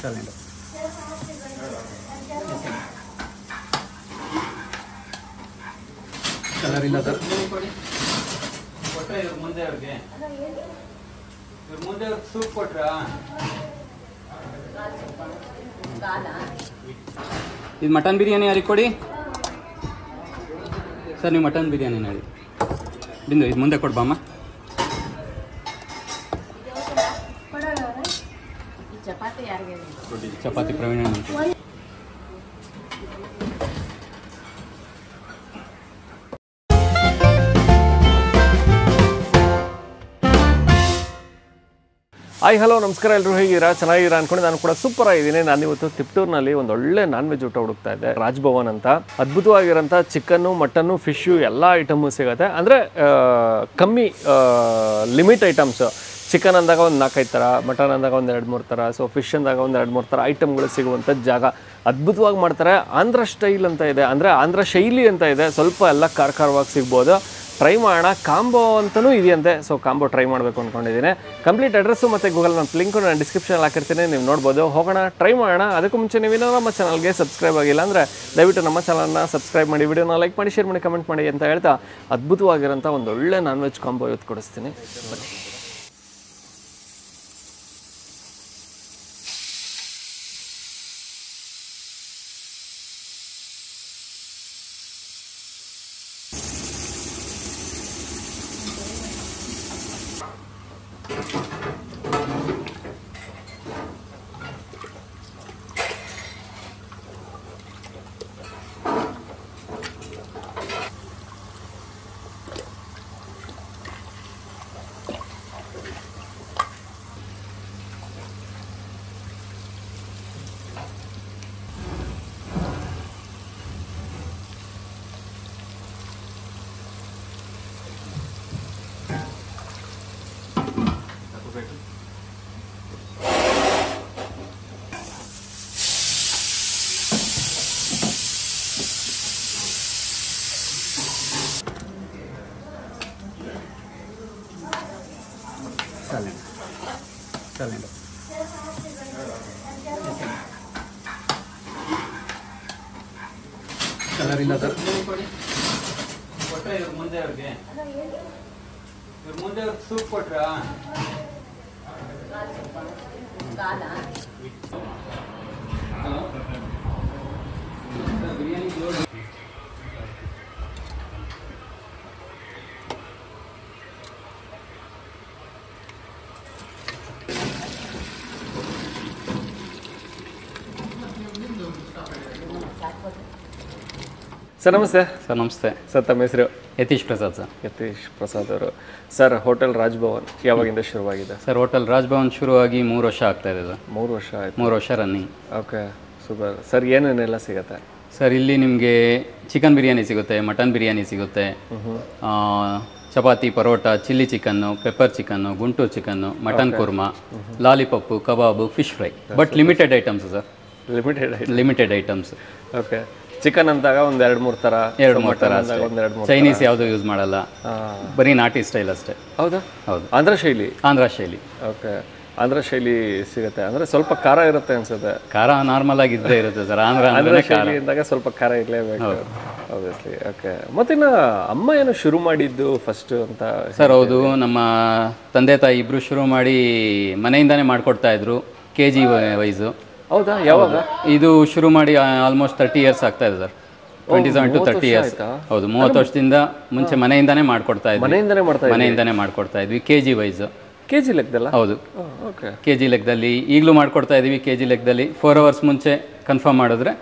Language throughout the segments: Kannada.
चालेल कलर ಇಲ್ಲ ಸರ್ ಮುಂದೆ ಅವ್ರಿಗೆ ಸೂಪ್ ಕೊಟ್ರಾ ಇದು ಮಟನ್ ಬಿರಿಯಾನಿ ಯಾರಿಗೆ ಕೊಡಿ ಸರ್ ನೀವು ಮಟನ್ ಬಿರಿಯಾನಿ ನೋಡಿ ಬಿಂದು ಇದು ಮುಂದೆ ಕೊಡ್ಬಮ್ಮ ಚಪಾತಿ ಪ್ರವೀಣ ಹಾಯ್ ಹಲೋ ನಮಸ್ಕಾರ, ಎಲ್ಲರೂ ಹೇಗಿರಾ? ಚೆನ್ನಾಗಿರಾ ಅನ್ಕೊಂಡು ನಾನು ಕೂಡ ಸೂಪರ್ ಆಗಿದ್ದೀನಿ. ನಾನು ಇವತ್ತು ತಿಪ್ಟೂರಿನಲ್ಲಿ ಒಂದು ಒಳ್ಳೆ ನಾನ್ ವೆಜ್ ಊಟ ಹುಡುಕ್ತಾ ಇದ್ದೆ. ರಾಜ್ಭವನ್ ಅಂತ ಅದ್ಭುತವಾಗಿರೋಂಥ ಚಿಕನ್ನು, ಮಟನ್ನು, ಫಿಶ್ಶು ಎಲ್ಲ ಐಟಮು ಸಿಗುತ್ತೆ. ಅಂದರೆ ಕಮ್ಮಿ ಲಿಮಿಟ್ ಐಟಮ್ಸು. ಚಿಕನ್ ಅಂದಾಗ ಒಂದು 4-5 ಥರ, ಮಟನ್ ಅಂದಾಗ ಒಂದು 2-3 ಥರ, ಸೊ ಫಿಶ್ ಅಂದಾಗ ಒಂದು 2-3 ಥರ ಐಟಮ್ಗಳು ಸಿಗುವಂಥ ಜಾಗ. ಅದ್ಭುತವಾಗಿ ಮಾಡ್ತಾರೆ. ಆಂಧ್ರ ಸ್ಟೈಲ್ ಅಂತ ಇದೆ, ಅಂದರೆ ಆಂಧ್ರ ಶೈಲಿ ಅಂತ ಇದೆ. ಸ್ವಲ್ಪ ಎಲ್ಲ ಖಾರವಾಗಿ ಸಿಗ್ಬೋದು. ಟ್ರೈ ಮಾಡೋಣ. ಕಾಂಬೋ ಅಂತಲೂ ಇದೆಯಂತೆ, ಸೊ ಕಾಂಬೋ ಟ್ರೈ ಮಾಡಬೇಕು ಅಂದ್ಕೊಂಡಿದ್ದೀನಿ. ಕಂಪ್ಲೀಟ್ ಅಡ್ರೆಸ್ಸು ಮತ್ತು ಗೂಗಲ್ ಮ್ಯಾಪ್ ಲಿಂಕು ನಾನು ಡಿಸ್ಕ್ರಿಪ್ಷನಲ್ಲಿ ಹಾಕಿರ್ತೀನಿ, ನೀವು ನೋಡ್ಬೋದು. ಹೋಗೋಣ, ಟ್ರೈ ಮಾಡೋಣ. ಅದಕ್ಕೂ ಮುಂಚೆ ನೀವೇನೋ ನಮ್ಮ ಚಾನಲ್ಗೆ ಸಬ್ಸ್ಕ್ರೈಬ್ ಆಗಿಲ್ಲ ಅಂದರೆ ದಯವಿಟ್ಟು ನಮ್ಮ ಚಾನಲ್ನ ಸಬ್ಸ್ಕ್ರೈಬ್ ಮಾಡಿ, ವಿಡಿಯೋನ ಲೈಕ್ ಮಾಡಿ, ಶೇರ್ ಮಾಡಿ, ಕಮೆಂಟ್ ಮಾಡಿ ಅಂತ ಹೇಳ್ತಾ ಅದ್ಭುತವಾಗಿರೋಂಥ ಒಂದು ಒಳ್ಳೆ ನಾನ್ ವೆಜ್ ಕಾಂಬೋ ಇವತ್ತು ಕೊಡಿಸ್ತೀನಿ. ಬನ್ನಿ. चालेल कलर ಇಲ್ಲ ಸರ್ ಮುಂದೆ ಅವ್ರಿಗೆ ಸೂಪ್ ಕೊಟ್ರಾ ಬಿರಿಯಾನಿ ಸರ್ ನಮಸ್ತೆ. ಸರ್ ನಮಸ್ತೆ. ಸರ್ ತಮ್ಮ ಹೆಸರು? ಯತೀಶ್ ಪ್ರಸಾದ್ ಸರ್. ಯತೀಶ್ ಪ್ರಸಾದ್ ಅವರು. ಸರ್ ಹೋಟೆಲ್ ರಾಜ್ಭವನ್ ಯಾವಾಗಿಂದ ಶುರುವಾಗಿದೆ? ಸರ್ ಹೋಟೆಲ್ ರಾಜ್ಭವನ್ ಶುರುವಾಗಿ 3 ವರ್ಷ ಆಗ್ತಾ ಇದೆ ಸರ್. 3 ವರ್ಷ ಆಯಿತು. 3 ವರ್ಷ ರನ್ನಿಂಗ್. Okay, super. ಸರ್ ಏನೇನೆಲ್ಲ ಸಿಗುತ್ತೆ? ಸರ್ ಇಲ್ಲಿ ನಿಮಗೆ ಚಿಕನ್ ಬಿರಿಯಾನಿ ಸಿಗುತ್ತೆ, ಮಟನ್ ಬಿರಿಯಾನಿ ಸಿಗುತ್ತೆ, chapati, parotta, chilli chicken, pepper chicken, Guntur chicken, mutton kurma, lollipop, kebab, fish fry. But limited items sir. Limited items. Okay. Chicken ಅಂತಾಗ ಒಂದು 2-3 ಥರ, 2-3 ಥರ ಚೈನೀಸ್ ಯಾವುದು ಯೂಸ್ ಮಾಡಲ್ಲ, ಬರೀ ನಾಟಿ ಸ್ಟೈಲ್ ಅಷ್ಟೇ. ಹೌದಾ? ಹೌದು. ಆಂಧ್ರ ಶೈಲಿ. ಆಂಧ್ರ ಶೈಲಿ. ಓಕೆ, ಆಂಧ್ರ ಶೈಲಿ ಸಿಗುತ್ತೆ. ಅಂದರೆ ಸ್ವಲ್ಪ ಖಾರ ಇರುತ್ತೆ ಅನ್ಸುತ್ತೆ. ಖಾರ ನಾರ್ಮಲ್ ಆಗಿ ಇದ್ದೇ ಇರುತ್ತೆ ಸರ್. ಆಂಧ್ರ ಶೈಲಿ ಅಂದಾಗ ಸ್ವಲ್ಪ ಖಾರ ಇರಲೇಬೇಕು, ಆಬ್ವಿಯಸ್ಲಿ. ಓಕೆ. ಮತ್ತಿನ್ನು ಅಮ್ಮ ಏನು ಶುರು ಮಾಡಿದ್ದು ಫಸ್ಟ್ ಅಂತ? ಸರ್ ಹೌದು, ನಮ್ಮ ತಂದೆ ತಾಯಿ ಇಬ್ಬರು ಶುರು ಮಾಡಿ ಮನೆಯಿಂದಾನೇ ಮಾಡಿಕೊಡ್ತಾ ಇದ್ರು, KG ವೈಸು. ಹೌದಾ? ಯಾವಾಗ ಇದು ಶುರು ಮಾಡಿ? ಆಲ್ಮೋಸ್ಟ್ 30 ಇಯರ್ಸ್ ಆಗ್ತಾ ಇದೆ ಸರ್. 27 to 30 years. ಹೌದು, 30 ವರ್ಷದಿಂದ ಮುಂಚೆ ಮನೆಯಿಂದಾನೇ ಮಾಡ್ಕೊಡ್ತಾ ಇದ್ವಿ. ಮನೆಯಿಂದಾನೇ ಮಾಡ್ಕೊಡ್ತಾ ಇದ್ವಿ, KG ವೈಸು. KG ಲೆಕ್ಕದಲ್ಲ? ಹೌದು. ಓಕೆ. KG ಲೆಕ್ಕದಲ್ಲಿ ಈಗಲೂ ಮಾಡ್ಕೊಡ್ತಾ ಇದೀವಿ. KG ಲೆಕ್ಕದಲ್ಲಿ 4 ಅವರ್ಸ್ ಮುಂಚೆ ಕನ್ಫರ್ಮ್ ಮಾಡಿದ್ರೆ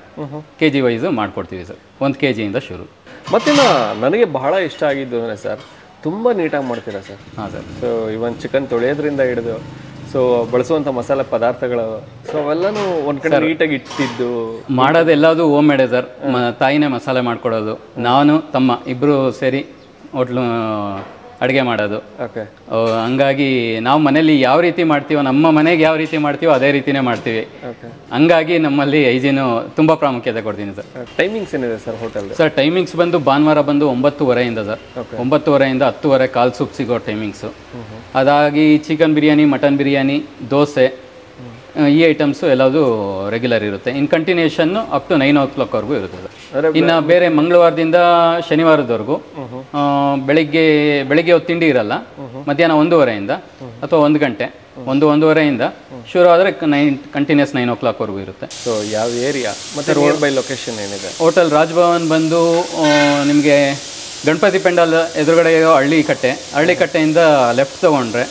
KG ವೈಸು ಮಾಡ್ಕೊಡ್ತೀವಿ ಸರ್. 1 kg ಇಂದ ಶುರು. ಮತ್ತಿನ್ನು ನನಗೆ ಬಹಳ ಇಷ್ಟ ಆಗಿದ್ದು ಅಂದರೆ ಸರ್, ತುಂಬ ನೀಟಾಗಿ ಮಾಡ್ತೀರಾ ಸರ್. ಹಾಂ ಸರ್. ಸೊ ಇವನ್ ಚಿಕನ್ ತೊಳೆಯೋದ್ರಿಂದ ಹಿಡಿದು ಸೊ ಬಳಸುವಂಥ ಮಸಾಲೆ ಪದಾರ್ಥಗಳು, ಸೊ ಅವೆಲ್ಲನೂ ಒಂದು ಕಡೆ ನೀಟಾಗಿ ಇಟ್ಟಿದ್ದು. ಮಾಡೋದೆಲ್ಲದು ಹೋಮ್ ಮೇಡೇ ಸರ್. ತಾಯಿನೇ ಮಸಾಲೆ ಮಾಡ್ಕೊಡೋದು. ನಾನು ತಮ್ಮ ಇಬ್ಬರು ಸೇರಿ ಹೋಟ್ಲು ಅಡುಗೆ ಮಾಡೋದು. ಓಕೆ. ಹಂಗಾಗಿ ನಾವು ಮನೇಲಿ ಯಾವ ರೀತಿ ಮಾಡ್ತೀವೋ, ನಮ್ಮ ಮನೆಗೆ ಯಾವ ರೀತಿ ಮಾಡ್ತೀವೋ ಅದೇ ರೀತಿನೇ ಮಾಡ್ತೀವಿ. ಓಕೆ. ಹಂಗಾಗಿ ನಮ್ಮಲ್ಲಿ ಹೈಜೀನು ತುಂಬ ಪ್ರಾಮುಖ್ಯತೆ ಕೊಡ್ತೀನಿ ಸರ್. ಟೈಮಿಂಗ್ಸ್ ಏನಿದೆ ಸರ್ ಹೋಟೆಲ್? ಸರ್ ಟೈಮಿಂಗ್ಸ್ ಬಂದು ಭಾನುವಾರ ಬಂದು 9:30 ಸರ್. 9:30 10:15 ಕಾಲ್ ಸೂಪ್ ಸಿಗೋ ಟೈಮಿಂಗ್ಸು. ಅದಾಗಿ ಚಿಕನ್ ಬಿರಿಯಾನಿ, ಮಟನ್ ಬಿರಿಯಾನಿ, ದೋಸೆ, ಈ ಐಟಮ್ಸು ಎಲ್ಲದೂ ರೆಗ್ಯುಲರ್ ಇರುತ್ತೆ. ಇನ್ ಕಂಟಿನ್ಯೂಷನ್ನು ಅಪ್ ಟು 9 o'clockವರೆಗೂ ಇರುತ್ತೆ. ಇನ್ನು ಬೇರೆ ಮಂಗಳವಾರದಿಂದ ಶನಿವಾರದವರೆಗೂ ಬೆಳಿಗ್ಗೆ ಹೊತ್ತು ತಿಂಡಿ ಇರಲ್ಲ. ಮಧ್ಯಾಹ್ನ 1:30 ಅಥವಾ 1 ಗಂಟೆ 1-1:30 ಶುರು ಆದರೆ ಕಂಟಿನ್ಯೂಸ್ 9 o'clockವರೆಗೂ ಇರುತ್ತೆ. ಸೊ ಯಾವ ಏರಿಯಾ ಮತ್ತು ನಿಯರ್ ಬೈ ಲೊಕೇಶನ್ ಏನಿದೆ? ಹೋಟೆಲ್ ರಾಜ್ಭವನ್ ಬಂದು ನಿಮಗೆ ಗಣಪತಿ ಪೆಂಡಾಲ್ ಎದುರುಗಡೆ ಇರೋ ಹಳ್ಳಿಕಟ್ಟೆಯಿಂದ ಲೆಫ್ಟ್ ತೊಗೊಂಡ್ರೆ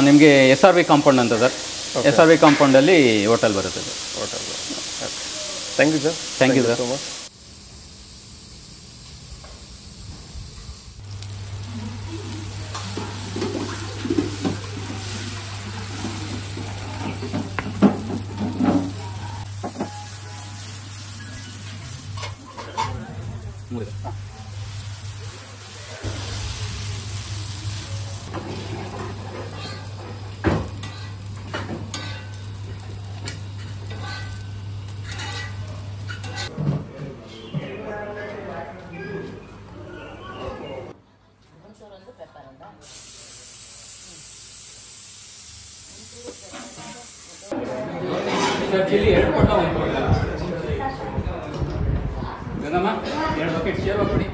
ನಿಮಗೆ SRV ಕಾಂಪೌಂಡ್ ಅಂತ ಸರ್. SRV ಕಾಂಪೌಂಡಲ್ಲಿ ಹೋಟೆಲ್ ಬರುತ್ತೆ sir. Thank you sir. Thank you sir. So much. Chilli 2 ಕೊಟ್ಟ 1 ಕೊಡ ಗಂಗಮ್ಮ 2 ಬಕೆಟ್ ಶೇರ್ವ ಕೊಡಿ.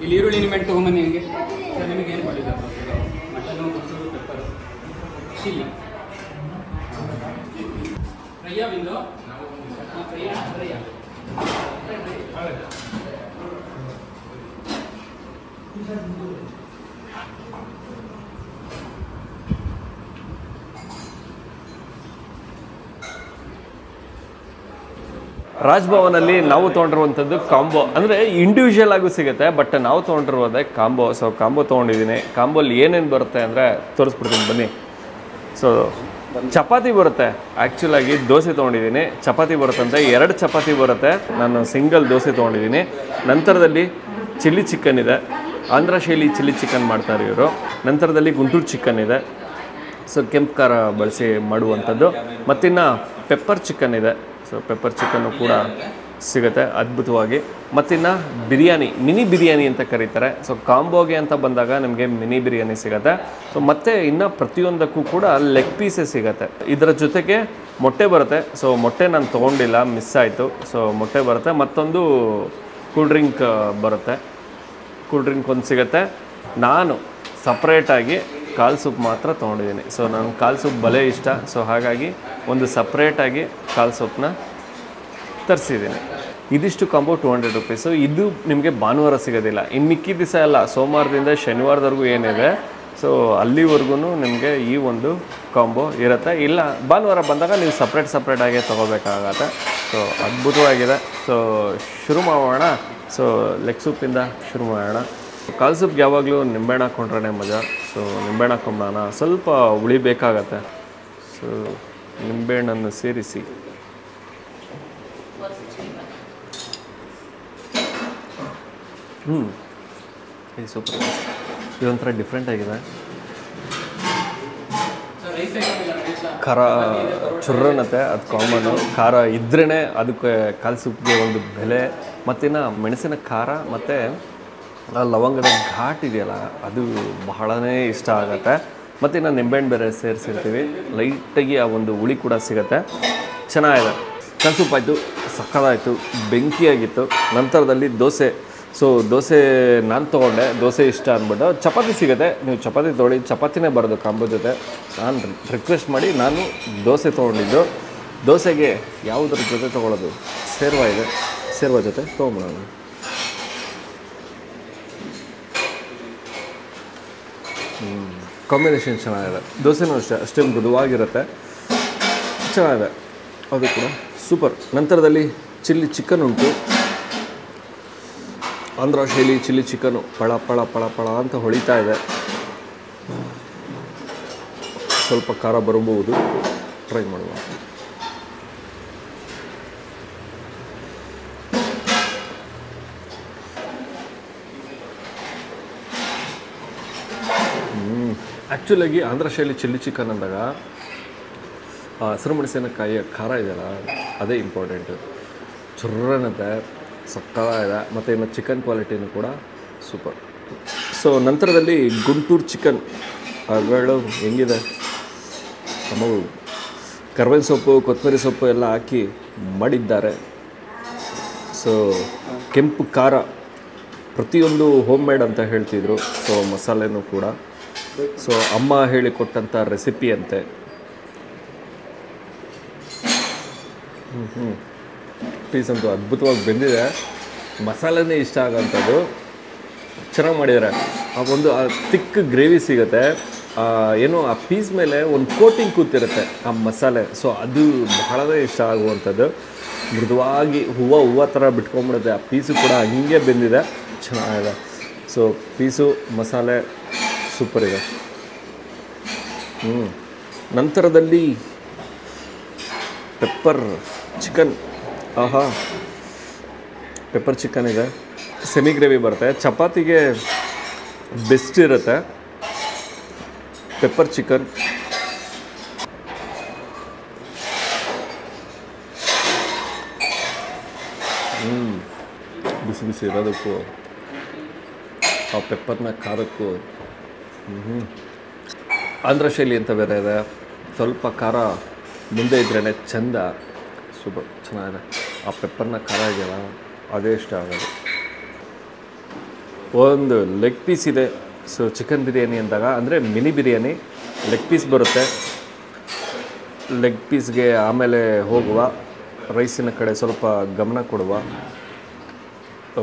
ಇಲ್ಲಿ ಈರುಳ್ಳಿ ನಿಮೆಂಟ್ ತೊಗೊಂಬನ್ನಿ. ನಿಮಗೆ ಸರ್ ನಿಮಗೆ ಏನು ಕೊಡಿ ಸರ್? ಮಟನ್ನು, ಮೊಸರು, ಪೆಪ್ಪರು, ಚಿಲ್ಲಿ ಫ್ರೈಯಾ ಬಿಂದು ಫ್ರೈಯಾ ರಾಜ್ಭವನಲ್ಲಿ ನಾವು ತೊಗೊಂಡಿರುವಂಥದ್ದು ಕಾಂಬೋ, ಅಂದರೆ ಇಂಡಿವಿಜುವಲ್ ಆಗೂ ಸಿಗುತ್ತೆ, ಬಟ್ ನಾವು ತೊಗೊಂಡಿರೋದೇ ಕಾಂಬೋ. ಸೊ ಕಾಂಬೋ ತೊಗೊಂಡಿದ್ದೀನಿ. ಕಾಂಬೋಲಿ ಏನೇನು ಬರುತ್ತೆ ಅಂದರೆ ತೋರಿಸ್ಬಿಡ್ತೀನಿ ಬನ್ನಿ. ಸೊ ಚಪಾತಿ ಬರುತ್ತೆ. ಆ್ಯಕ್ಚುಲಾಗಿ ದೋಸೆ ತೊಗೊಂಡಿದ್ದೀನಿ. ಚಪಾತಿ ಬರುತ್ತಂತೆ, 2 ಚಪಾತಿ ಬರುತ್ತೆ. ನಾನು ಸಿಂಗಲ್ ದೋಸೆ ತೊಗೊಂಡಿದ್ದೀನಿ. ನಂತರದಲ್ಲಿ ಚಿಲ್ಲಿ ಚಿಕನ್ ಇದೆ. ಆಂಧ್ರ ಶೈಲಿ ಚಿಲ್ಲಿ ಚಿಕನ್ ಮಾಡ್ತಾರೆ ಇವರು. ನಂತರದಲ್ಲಿ ಗುಂಟೂರು ಚಿಕನ್ ಇದೆ. ಸೊ ಕೆಂಪು ಖಾರ ಬಳಸಿ ಮಾಡುವಂಥದ್ದು. ಮತ್ತಿನ್ನು ಪೆಪ್ಪರ್ ಚಿಕನ್ ಇದೆ. ಸೊ ಪೆಪ್ಪರ್ ಚಿಕನ್ನು ಕೂಡ ಸಿಗುತ್ತೆ ಅದ್ಭುತವಾಗಿ. ಮತ್ತಿನ್ನು ಬಿರಿಯಾನಿ, ಮಿನಿ ಬಿರಿಯಾನಿ ಅಂತ ಕರೀತಾರೆ. ಸೊ ಕಾಂಬೋಗೆ ಅಂತ ಬಂದಾಗ ನಿಮಗೆ ಮಿನಿ ಬಿರಿಯಾನಿ ಸಿಗುತ್ತೆ. ಸೊ ಮತ್ತು ಇನ್ನು ಪ್ರತಿಯೊಂದಕ್ಕೂ ಕೂಡ ಲೆಗ್ ಪೀಸೇ ಸಿಗುತ್ತೆ. ಇದರ ಜೊತೆಗೆ ಮೊಟ್ಟೆ ಬರುತ್ತೆ. ಸೊ ಮೊಟ್ಟೆ ನಾನು ತೊಗೊಂಡಿಲ್ಲ, ಮಿಸ್ ಆಯಿತು. ಸೊ ಮೊಟ್ಟೆ ಬರುತ್ತೆ. ಮತ್ತೊಂದು ಕೂಲ್ ಡ್ರಿಂಕ್ ಬರುತ್ತೆ. ಕೂಲ್ ಡ್ರಿಂಕ್ ಒಂದು ಸಿಗುತ್ತೆ. ನಾನು ಸಪ್ರೇಟಾಗಿ ಕಾಲ್ ಸೂಪ್ ಮಾತ್ರ ತೊಗೊಂಡಿದ್ದೀನಿ. ಸೊ ನನಗೆ ಕಾಲ್ ಸೂಪ್ ಭಲೇ ಇಷ್ಟ. ಸೊ ಹಾಗಾಗಿ ಒಂದು ಸಪ್ರೇಟಾಗಿ ಕಾಲ್ ಸೂಪ್ನ ತರಿಸಿದ್ದೀನಿ. ಇದಿಷ್ಟು ಕಾಂಬೋ 200 ರೂಪೀಸು. ಇದು ನಿಮಗೆ ಭಾನುವಾರ ಸಿಗೋದಿಲ್ಲ. ಇನ್ನು ಮಿಕ್ಕಿ ದಿವಸ ಎಲ್ಲ ಸೋಮವಾರದಿಂದ ಶನಿವಾರದವರೆಗೂ ಏನಿದೆ, ಸೊ ಅಲ್ಲಿವರೆಗೂ ನಿಮಗೆ ಈ ಒಂದು ಕಾಂಬೋ ಇರುತ್ತೆ. ಇಲ್ಲ ಭಾನುವಾರ ಬಂದಾಗ ನೀವು ಸಪ್ರೇಟಾಗಿ ತೊಗೋಬೇಕಾಗತ್ತೆ. ಸೊ ಅದ್ಭುತವಾಗಿದೆ. ಸೊ ಶುರು ಮಾಡೋಣ. ಸೊ ಲೆಗ್ ಸೂಪಿಂದ ಶುರು ಮಾಡೋಣ. ಕಾಲ್ ಸೂಪ್ಗೆ ಯಾವಾಗಲೂ ನಿಂಬೆಹಣ್ಣು ಹಾಕ್ಕೊಂಡ್ರೆ ಮಜಾ. ಸೊ ನಿಂಬೆಹಣ್ಣು ಹಾಕ್ಕೊಂಡಾನ ಸ್ವಲ್ಪ ಹುಳಿ ಬೇಕಾಗತ್ತೆ. ಸೊ ನಿಂಬೆಹಣ್ಣನ್ನು ಸೇರಿಸಿ ಇದು ಸೂಪರ್. ಇದೊಂಥರ ಡಿಫ್ರೆಂಟ್ ಆಗಿದೆ. ಖಾರ ಚುರ್ರನತ್ತೆ, ಅದು ಕಾಮನು. ಖಾರ ಇದ್ರೇ ಅದಕ್ಕೆ ಕಾಲ್ ಸೂಪ್ಗೆ ಒಂದು ಬೆಲೆ. ಮತ್ತಿನ್ನು ಮೆಣಸಿನ ಖಾರ ಮತ್ತು ಆ ಲವಂಗದ ಘಾಟ್ ಇದೆಯಲ್ಲ, ಅದು ಬಹಳನೇ ಇಷ್ಟ ಆಗುತ್ತೆ. ಮತ್ತು ಇನ್ನು ನಿಂಬೆಹಣ್ಣು ಬೇರೆ ಸೇರಿಸಿರ್ತೀವಿ. ಲೈಟಾಗಿ ಆ ಒಂದು ಹುಳಿ ಕೂಡ ಸಿಗುತ್ತೆ. ಚೆನ್ನಾಗಿದೆ. ಕಾಲ್ ಸೂಪ್ ಆಯಿತು, ಸಕ್ಕತ್ತಾಯಿತು, ಬೆಂಕಿಯಾಗಿತ್ತು. ನಂತರದಲ್ಲಿ ದೋಸೆ. ಸೊ ದೋಸೆ ನಾನು ತೊಗೊಂಡೆ, ದೋಸೆ ಇಷ್ಟ ಅಂದ್ಬಿಟ್ಟು. ಚಪಾತಿ ಸಿಗುತ್ತೆ, ನೀವು ಚಪಾತಿ ತೊಗೊಳ್ಳಿ. ಚಪಾತಿನೇ ಬರೋದು ಕಾಂಬೋ ಜೊತೆ. ನಾನು ರಿಕ್ವೆಸ್ಟ್ ಮಾಡಿ ನಾನು ದೋಸೆ ತೊಗೊಂಡಿದ್ದು. ದೋಸೆಗೆ ಯಾವುದ್ರ ಜೊತೆ ತೊಗೊಳ್ಳೋದು? ಸೇರ್ವ ಇದೆ, ಸೇರ್ವ ಜೊತೆ ತೊಗೊಂಬಿಡೋಣ. ಕಾಂಬಿನೇಷನ್ ಚೆನ್ನಾಗಿದೆ. ದೋಸೆನೂ ಅಷ್ಟೇ ಮೃದುವಾಗಿರುತ್ತೆ, ಚೆನ್ನಾಗಿದೆ. ಅದು ಕೂಡ ಸೂಪರ್. ನಂತರದಲ್ಲಿ ಚಿಲ್ಲಿ ಚಿಕನ್ ಉಂಟು. ಆಂಧ್ರ ಶೈಲಿ ಚಿಲ್ಲಿ ಚಿಕನ್ನು ಪಳ ಪಳ ಪಳ ಪಳ ಅಂತ ಹೊಳಿತಾ ಇದೆ. ಸ್ವಲ್ಪ ಖಾರ ಬರಬಹುದು, ಟ್ರೈ ಮಾಡುವ. ಆ್ಯಕ್ಚುಲಾಗಿ ಆಂಧ್ರ ಶೈಲಿ ಚಿಲ್ಲಿ ಚಿಕನ್ ಅಂದಾಗ ಹಸಿರು ಮೆಣಸಿನಕಾಯಿಯ ಖಾರ ಇದೆಯಲ್ಲ, ಅದೇ ಇಂಪಾರ್ಟೆಂಟು. ಚುರ್ರನತ್ತೆ, ಸಕ್ಕತ್ತಾಗಿದೆ. ಮತ್ತು ಇನ್ನು ಚಿಕನ್ ಕ್ವಾಲಿಟಿನೂ ಕೂಡ ಸೂಪರ್. ಸೊ ನಂತರದಲ್ಲಿ ಗುಂಟೂರು ಚಿಕನ್ ಅಗಳು ಹೆಂಗಿದೆ ನಮಗೂ ಕರ್ಬೇವಿನ ಸೊಪ್ಪು ಕೊತ್ತಂಬರಿ ಸೊಪ್ಪು ಎಲ್ಲ ಹಾಕಿ ಮಾಡಿದ್ದಾರೆ. ಸೊ ಕೆಂಪು ಖಾರ ಪ್ರತಿಯೊಂದು ಹೋಮ್ ಮೇಡ್ ಅಂತ ಹೇಳ್ತಿದ್ರು. ಸೊ ಮಸಾಲೆನೂ ಕೂಡ ಸೊ ಅಮ್ಮ ಹೇಳಿಕೊಟ್ಟಂಥ ರೆಸಿಪಿ ಅಂತೆ. ಪೀಸ್ ಅಂತೂ ಅದ್ಭುತವಾಗಿ ಬೆಂದಿದೆ. ಮಸಾಲೆನೇ ಇಷ್ಟ ಆಗೋಂಥದ್ದು, ಚೆನ್ನಾಗಿ ಮಾಡಿದ್ದಾರೆ. ಆ ಒಂದು ತಿಕ್ ಗ್ರೇವಿ ಸಿಗುತ್ತೆ, ಏನೋ ಆ ಪೀಸ್ ಮೇಲೆ ಒಂದು ಕೋಟಿಂಗ್ ಕೂತಿರುತ್ತೆ ಆ ಮಸಾಲೆ. ಸೊ ಅದು ಬಹಳನೇ ಇಷ್ಟ ಆಗುವಂಥದ್ದು. ಮೃದುವಾಗಿ ಹೂವು ಥರ ಬಿಟ್ಕೊಂಡ್ಬಿಡುತ್ತೆ. ಆ ಪೀಸು ಕೂಡ ಹಂಗೆ ಬೆಂದಿದೆ, ಚೆನ್ನಾಗಿದೆ. ಸೊ ಪೀಸು ಮಸಾಲೆ ಸೂಪರ್ ಇದೆ. ನಂತರದಲ್ಲಿ ಪೆಪ್ಪರ್ ಚಿಕನ್. ಆಹಾ, ಪೆಪ್ಪರ್ ಚಿಕನ್ ಇದೆ, ಸೆಮಿ ಗ್ರೇವಿ ಬರುತ್ತೆ, ಚಪಾತಿಗೆ ಬೆಸ್ಟ್ ಇರುತ್ತೆ ಪೆಪ್ಪರ್ ಚಿಕನ್. ಬಿಸಿ ಬಿಸಿ ಇರೋದಕ್ಕೂ ಆ ಪೆಪ್ಪರ್ನ ಖಾರಕ್ಕೂ ಆಂಧ್ರ ಶೈಲಿ ಅಂತ ಬೇರೆ ಇದೆ. ಸ್ವಲ್ಪ ಖಾರ ಮುಂದೆ ಇದ್ರೇ ಚೆಂದ. ಸೂಪರ್ ಚೆನ್ನಾಗಿದೆ. ಆ ಪೆಪ್ಪರ್ನ ಖಾರ ಇದೆಯಲ್ಲ ಅದೇ ಇಷ್ಟ ಆಗೋದು. ಒಂದು ಲೆಗ್ ಪೀಸ್ ಇದೆ. ಸೊ ಚಿಕನ್ ಬಿರಿಯಾನಿ ಅಂದಾಗ ಅಂದರೆ ಮಿನಿ ಬಿರಿಯಾನಿ ಲೆಗ್ ಪೀಸ್ ಬರುತ್ತೆ. ಲೆಗ್ ಪೀಸ್ಗೆ ಆಮೇಲೆ ಹೋಗುವ ರೈಸಿನ ಕಡೆ ಸ್ವಲ್ಪ ಗಮನ ಕೊಡುವ.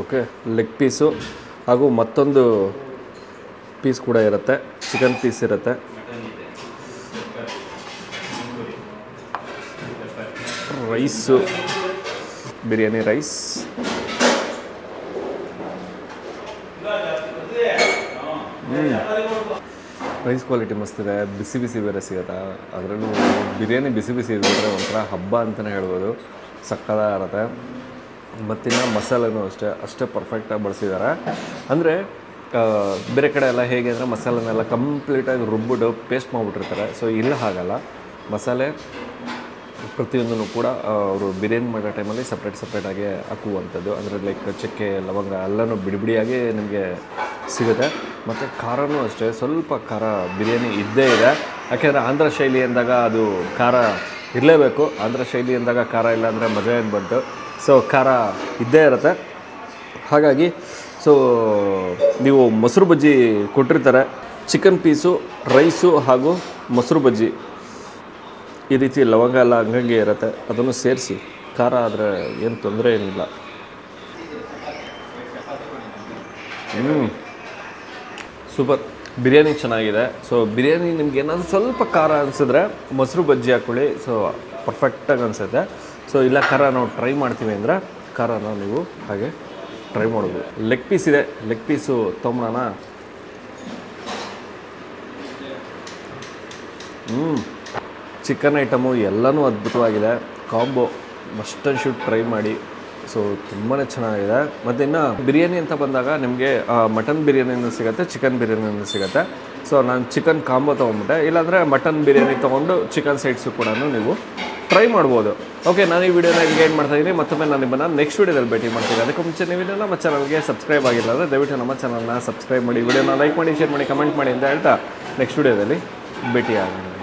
ಓಕೆ, ಲೆಗ್ ಪೀಸು ಹಾಗೂ ಮತ್ತೊಂದು ಪೀಸ್ ಕೂಡ ಇರುತ್ತೆ, ಚಿಕನ್ ಪೀಸ್ ಇರುತ್ತೆ. Rice, biryani rice. Rice quality ಮಸ್ತಿದೆ, ಬಿಸಿ ಬಿಸಿ ಬೇರೆ ಸಿಗುತ್ತೆ. ಅದರಲ್ಲೂ ಬಿರಿಯಾನಿ ಬಿಸಿ ಬಿಸಿ ಇದ್ದರೆ ಒಂಥರ ಹಬ್ಬ ಅಂತಲೇ ಹೇಳ್ಬೋದು. ಸಕ್ಕತ್ತಾಗಿರುತ್ತೆ. ಮತ್ತಿನ್ನು ಮಸಾಲೆನೂ ಅಷ್ಟೇ ಪರ್ಫೆಕ್ಟಾಗಿ ಬಳಸಿದ್ದಾರೆ. ಅಂದರೆ ಬೇರೆ ಕಡೆ ಎಲ್ಲ ಹೇಗೆ ಅಂದರೆ ಮಸಾಲೆನೆಲ್ಲ ಕಂಪ್ಲೀಟಾಗಿ ರುಬ್ಬಿಟ್ಟು ಪೇಸ್ಟ್ ಮಾಡಿಬಿಟ್ಟಿರ್ತಾರೆ. ಸೊ ಇಲ್ಲ ಹಾಗಲ್ಲ, ಮಸಾಲೆ ಪ್ರತಿಯೊಂದೂ ಕೂಡ ಅವರು ಬಿರಿಯಾನಿ ಮಾಡೋ ಟೈಮಲ್ಲಿ ಸಪ್ರೇಟಾಗಿ ಹಾಕುವಂಥದ್ದು. ಅಂದರೆ ಲೈಕ್ ಚಕ್ಕೆ ಲವಂಗ ಎಲ್ಲನೂ ಬಿಡಿಯಾಗಿ ನಿಮಗೆ ಸಿಗುತ್ತೆ. ಮತ್ತು ಖಾರನೂ ಅಷ್ಟೇ, ಸ್ವಲ್ಪ ಖಾರ ಬಿರಿಯಾನಿ ಇದ್ದೇ ಇದೆ. ಯಾಕೆಂದರೆ ಆಂಧ್ರ ಶೈಲಿ ಅಂದಾಗ ಅದು ಖಾರ ಇರಲೇಬೇಕು. ಆಂಧ್ರ ಶೈಲಿ ಅಂದಾಗ ಖಾರ ಇಲ್ಲ ಅಂದರೆ ಮಜಾ ಏನು ಬಂತು. ಸೊ ಖಾರ ಇದ್ದೇ ಇರುತ್ತೆ. ಹಾಗಾಗಿ ಸೊ ನೀವು ಮೊಸರು ಬಜ್ಜಿ ಕೊಟ್ಟಿರ್ತಾರೆ, ಚಿಕನ್ ಪೀಸು, ರೈಸು ಹಾಗೂ ಮೊಸರು ಬಜ್ಜಿ ಈ ರೀತಿ ಲವಂಗ ಎಲ್ಲ ಹಂಗಂಗೆ ಇರುತ್ತೆ. ಅದನ್ನು ಸೇರಿಸಿ ಖಾರ ಆದರೆ ಏನು ತೊಂದರೆ ಏನಿಲ್ಲ. ಸೂಪರ್. ಬಿರಿಯಾನಿ ಚೆನ್ನಾಗಿದೆ. ಸೊ ಬಿರಿಯಾನಿ ನಿಮ್ಗೆ ಏನಾದರೂ ಸ್ವಲ್ಪ ಖಾರ ಅನಿಸಿದ್ರೆ ಮೊಸರು ಬಜ್ಜಿ ಹಾಕ್ಕೊಳ್ಳಿ. ಸೊ ಪರ್ಫೆಕ್ಟಾಗಿ ಅನಿಸುತ್ತೆ. ಸೊ ಇಲ್ಲ ಖಾರ ನಾವು ಟ್ರೈ ಮಾಡ್ತೀವಿ ಅಂದರೆ ಖಾರನ ನೀವು ಹಾಗೆ ಟ್ರೈ ಮಾಡ್ಬೋದು. ಲೆಗ್ ಪೀಸ್ ಇದೆ, ಲೆಗ್ ಪೀಸು ತೊಗೊಂಬರೋಣ. ಚಿಕನ್ ಐಟಮು ಎಲ್ಲನೂ ಅದ್ಭುತವಾಗಿದೆ. Combo must and should try ಮಾಡಿ. ಸೊ ತುಂಬಾ ಚೆನ್ನಾಗಿದೆ. ಮತ್ತು ಇನ್ನು ಬಿರಿಯಾನಿ ಅಂತ ಬಂದಾಗ ನಿಮಗೆ ಮಟನ್ ಬಿರಿಯಾನಿನೂ ಸಿಗುತ್ತೆ, ಚಿಕನ್ ಬಿರಿಯಾನಿನೂ ಸಿಗುತ್ತೆ. ಸೊ ನಾನು ಚಿಕನ್ ಕಾಂಬೋ ತೊಗೊಂಬಿಟ್ಟೆ. ಇಲ್ಲಾಂದರೆ ಮಟನ್ ಬಿರಿಯಾನಿ ತೊಗೊಂಡು ಚಿಕನ್ ಸೈಡ್ಸು ಕೂಡ ನೀವು ಟ್ರೈ ಮಾಡ್ಬೋದು. ಓಕೆ, ನಾನು ಈ ವಿಡಿಯೋನ ಈಗ ಏನು ಮಾಡ್ತಾಯಿದ್ದೀನಿ, ಮತ್ತೊಮ್ಮೆ ನಾನು ನಿಮ್ಮನ್ನು ನೆಕ್ಸ್ಟ್ ವಿಡಿಯೋದಲ್ಲಿ ಭೇಟಿ ಮಾಡ್ತೀನಿ. ಅದಕ್ಕೆ ಮುಂಚೆ ನೀವು ನಮ್ಮ ಚಾನಲ್ಗೆ ಸಬ್ಸ್ಕ್ರೈಬ್ ಆಗಿಲ್ಲ ಅಂದರೆ ದಯವಿಟ್ಟು ನಮ್ಮ ಚಾನಲ್ನ ಸಬ್ಸ್ಕ್ರೈಬ್ ಮಾಡಿ, ವಿಡಿಯೋನ ಲೈಕ್ ಮಾಡಿ, ಶೇರ್ ಮಾಡಿ, ಕಮೆಂಟ್ ಮಾಡಿ ಅಂತ ಹೇಳ್ತಾ ನೆಕ್ಸ್ಟ್ ವಿಡಿಯೋದಲ್ಲಿ ಭೇಟಿ ಆಗೋಣ.